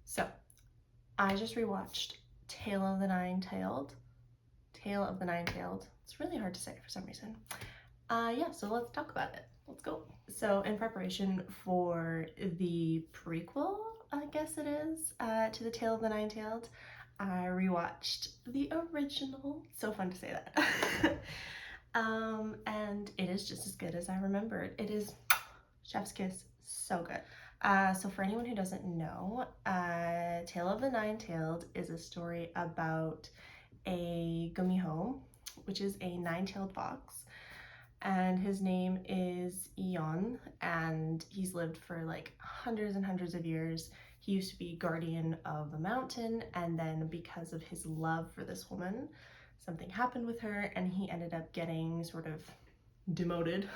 So, I just rewatched Tale of the Nine-Tailed. Tale of the Nine-Tailed. It's really hard to say for some reason. Yeah, so let's talk about it. Let's go. So, in preparation for the prequel, I guess it is, to the Tale of the Nine-Tailed, I rewatched the original. So fun to say that. And it is just as good as I remembered. It is chef's kiss, so good. So for anyone who doesn't know, Tale of the Nine-Tailed is a story about a gumiho, which is a nine-tailed fox, and his name is Eon, and he's lived for like hundreds and hundreds of years. He used to be guardian of a mountain, and then because of his love for this woman, something happened with her, and he ended up getting sort of demoted,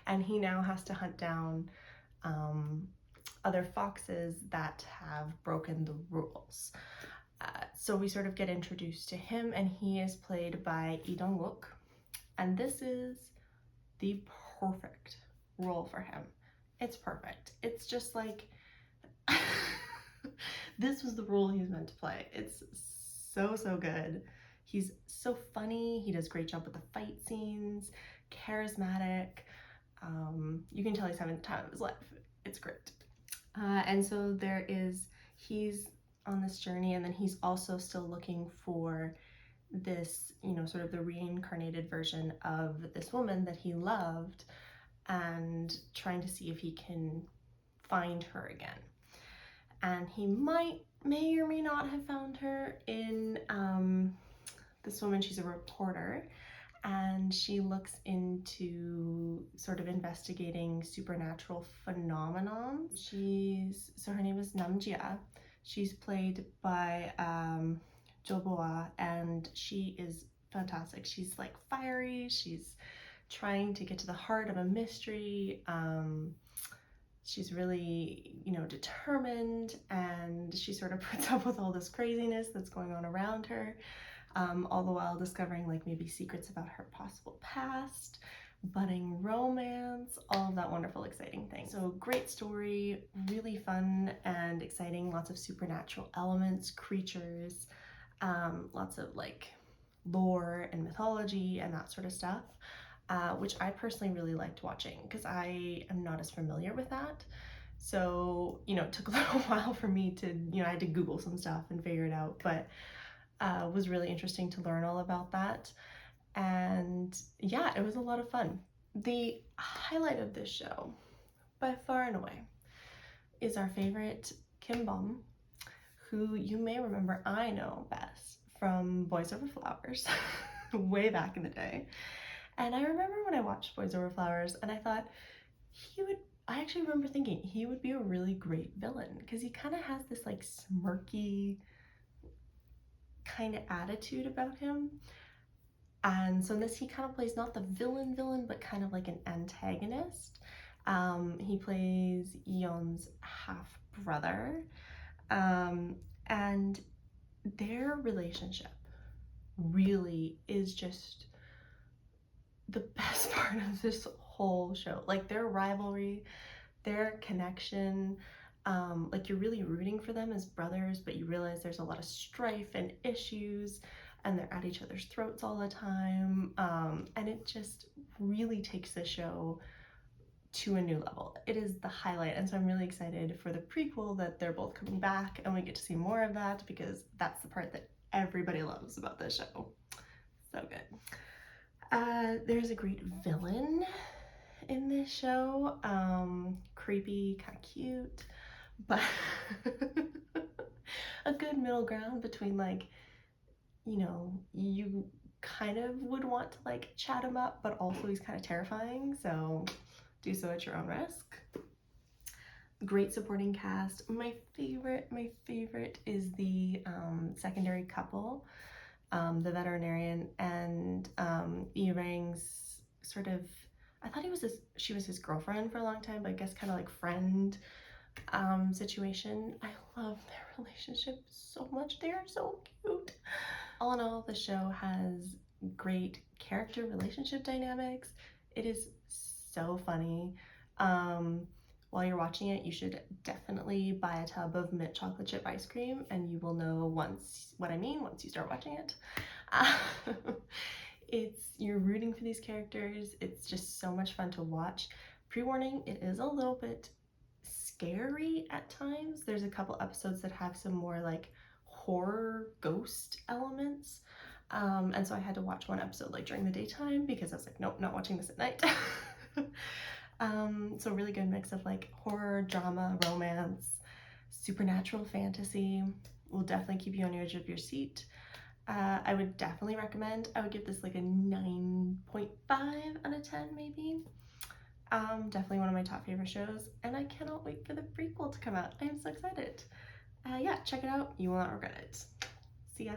and he now has to hunt down other foxes that have broken the rules. So we sort of get introduced to him, and he is played by Lee Dong-wook, and this is the perfect role for him. It's perfect. It's just like this was the role he was meant to play. It's so good. He's so funny. He does a great job with the fight scenes, charismatic. You can tell he's having the time of his life. It's great. And so he's on this journey, and then he's also still looking for this, sort of the reincarnated version of this woman that he loved, and trying to see if he can find her again. And he may or may not have found her in this woman. She's a reporter, and she looks into sort of investigating supernatural phenomenons. Her name is Namjia. She's played by Jo Bo-ah, and she is fantastic. She's like fiery. She's trying to get to the heart of a mystery. She's really, determined, and she sort of puts up with all this craziness that's going on around her, all the while discovering like maybe secrets about her possible past, budding romance, all of that wonderful, exciting thing. So great story, really fun and exciting, lots of supernatural elements, creatures, lots of like lore and mythology and that sort of stuff. Which I personally really liked watching because I am not as familiar with that. So, it took a little while for me to, I had to Google some stuff and figure it out, but it was really interesting to learn all about that. And yeah, it was a lot of fun. The highlight of this show, by far and away, is our favorite Kim Bum, who you may remember I know best from Boys Over Flowers, way back in the day. And I remember when I watched Boys Over Flowers, and I thought I actually remember thinking he would be a really great villain, because he kind of has this like smirky kind of attitude about him. And so in this, he kind of plays not the villain, but kind of like an antagonist. He plays Eon's half brother, and their relationship really is just the best part of this whole show. Like their rivalry, their connection, like you're really rooting for them as brothers, but you realize there's a lot of strife and issues, and they're at each other's throats all the time, and it just really takes the show to a new level. It is the highlight, and so I'm really excited for the prequel that they're both coming back and we get to see more of that, because that's the part that everybody loves about this show. So good. There's a great villain in this show. Creepy, kind of cute, but a good middle ground between like, you kind of would want to like chat him up, but also he's kind of terrifying, so do so at your own risk. Great supporting cast. My favorite is the secondary couple, the veterinarian and Rang's sort of, I thought she was his girlfriend for a long time, but I guess kind of like friend situation. I love their relationship so much. They are so cute. All in all, the show has great character relationship dynamics. It is so funny. while you're watching it, you should definitely buy a tub of mint chocolate chip ice cream, and you will know what I mean once you start watching it. You're rooting for these characters. It's just so much fun to watch. Pre-warning, it is a little bit scary at times. There's a couple episodes that have some more like horror ghost elements. And so I had to watch one episode like during the daytime because I was like, nope, not watching this at night. So a really good mix of like horror, drama, romance, supernatural fantasy will definitely keep you on the edge of your seat. I would definitely recommend. I would give this like a 9.5 out of 10 maybe. Definitely one of my top favorite shows, and I cannot wait for the prequel to come out. I am so excited. Yeah, check it out. You will not regret it. See ya.